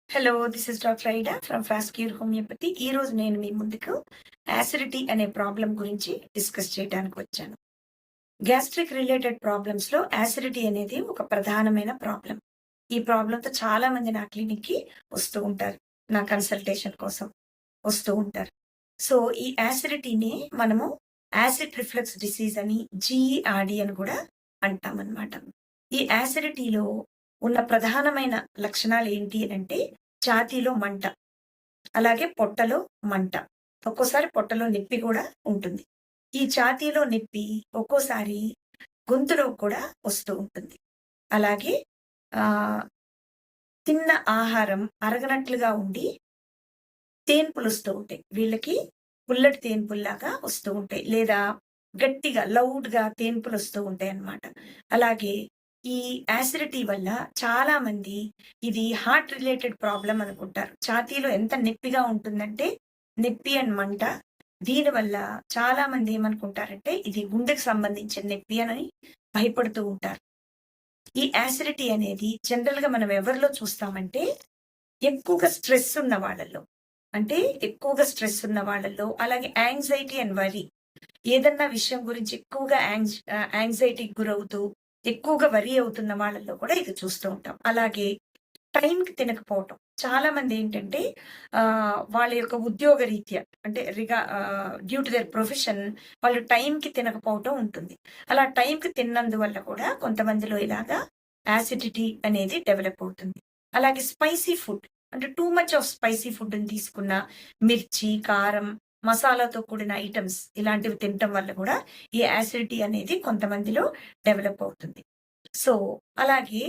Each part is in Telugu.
Hello, this is doctor ఐడా from fast cure homeopathy. ఈ రోజు నేను మీ ముందుకు యాసిడిటీ అనే ప్రాబ్లం గురించి డిస్కస్ చేయడానికి వచ్చాను. గ్యాస్ట్రిక్ రిలేటెడ్ ప్రాబ్లమ్స్ లో యాసిడిటీ అనేది ఒక ప్రధానమైన ప్రాబ్లం. ఈ ప్రాబ్లంతో చాలా మంది నా క్లినిక్ కి వస్తూ ఉంటారు, నా కన్సల్టేషన్ కోసం వస్తూ ఉంటారు. సో ఈ యాసిడిటీని మనము యాసిడ్ రిఫ్లక్స్ డిసీజ్ అని, జిఈఆర్డి అని కూడా అంటామన్నమాట. ఈ యాసిడిటీలో ఉన్న ప్రధానమైన లక్షణాలు ఏంటి అంటే ఛాతీలో మంట, అలాగే పొట్టలో మంట, ఒక్కోసారి పొట్టలో నొప్పి కూడా ఉంటుంది. ఈ ఛాతీలో నొప్పి ఒక్కోసారి గొంతులో కూడా వస్తూ ఉంటుంది. అలాగే తిన్న ఆహారం అరగనట్లుగా ఉండి తేన్పులు వస్తూ ఉంటాయి. వీళ్ళకి పుల్లటి తేన్పుల్లాగా వస్తూ ఉంటాయి, లేదా గట్టిగా లౌడ్గా తేన్పులు వస్తూ ఉంటాయి అన్నమాట. అలాగే ఈ యాసిడిటీ వల్ల చాలా మంది ఇది హార్ట్ రిలేటెడ్ ప్రాబ్లం అనుకుంటారు. ఛాతీలో ఎంత నొప్పిగా ఉంటుందంటే నొప్పి అండ్ మంట. దీనివల్ల చాలా మంది ఏమనుకుంటారంటే ఇది గుండెకు సంబంధించిన నొప్పి అని భయపడుతూ ఉంటారు. ఈ యాసిడిటీ అనేది జనరల్ గా మనం ఎవరిలో చూస్తామంటే ఎక్కువగా స్ట్రెస్ ఉన్న వాళ్ళల్లో, అంటే ఎక్కువగా స్ట్రెస్ ఉన్న వాళ్ళల్లో, అలాగే యాంగ్జైటీ అండ్ వరీ, ఏదన్నా విషయం గురించి ఎక్కువగా యాంగ్జైటీకి గురవుతూ ఎక్కువగా వరీ అవుతున్న వాళ్ళల్లో కూడా ఇది చూస్తూ ఉంటాం. అలాగే టైంకి తినకపోవటం. చాలా మంది ఏంటంటే వాళ్ళ యొక్క ఉద్యోగ రీత్యా, అంటే డ్యూ టు దేర్ ప్రొఫెషన్, వాళ్ళు టైంకి తినకపోవటం ఉంటుంది. అలా టైంకి తిన్నందువల్ల కూడా కొంతమందిలో ఇలాగా యాసిడిటీ అనేది డెవలప్ అవుతుంది. అలాగే స్పైసీ ఫుడ్, అంటే టూ మచ్ ఆఫ్ స్పైసీ ఫుడ్ని తీసుకున్న, మిర్చి, కారం, మసాలాతో కూడిన ఐటమ్స్ ఇలాంటివి తినటం వల్ల కూడా ఈ యాసిడిటీ అనేది కొంతమందిలో డెవలప్ అవుతుంది. సో అలాగే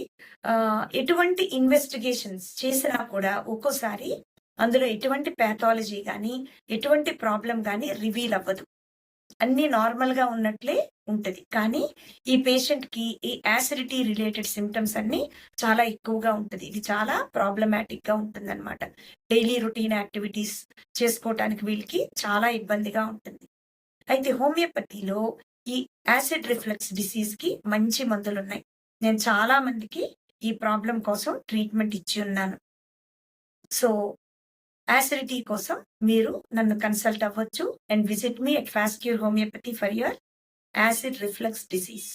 ఎటువంటి ఇన్వెస్టిగేషన్స్ చేసినా కూడా ఒక్కోసారి అందులో ఎటువంటి ప్యాథాలజీ కానీ, ఎటువంటి ప్రాబ్లం కానీ రివీల్ అవ్వదు. అన్ని నార్మల్ గా ఉన్నట్లే ఉంటది. కానీ ఈ పేషెంట్ కి ఈ యాసిడిటీ రిలేటెడ్ సిమ్టమ్స్ అన్ని చాలా ఎక్కువగా ఉంటది. ఇది చాలా ప్రాబ్లమాటిక్ గా ఉంటుందన్నమాట. డైలీ రొటీన్ యాక్టివిటీస్ చేసుకోవటానికి వీళ్ళకి చాలా ఇబ్బందిగా ఉంటుంది. అయితే హోమియోపతిలో ఈ యాసిడ్ రిఫ్లక్స్ డిసీజ్ కి మంచి మందులున్నాయి. నేను చాలా మందికి ఈ ప్రాబ్లం కోసం ట్రీట్మెంట్ ఇచ్చి ఉన్నాను. సో యాసిడిటీ కోసం మీరు నన్ను కన్సల్ట్ అవ్వచ్చు and visit me at fast cure homeopathy for your acid reflux disease.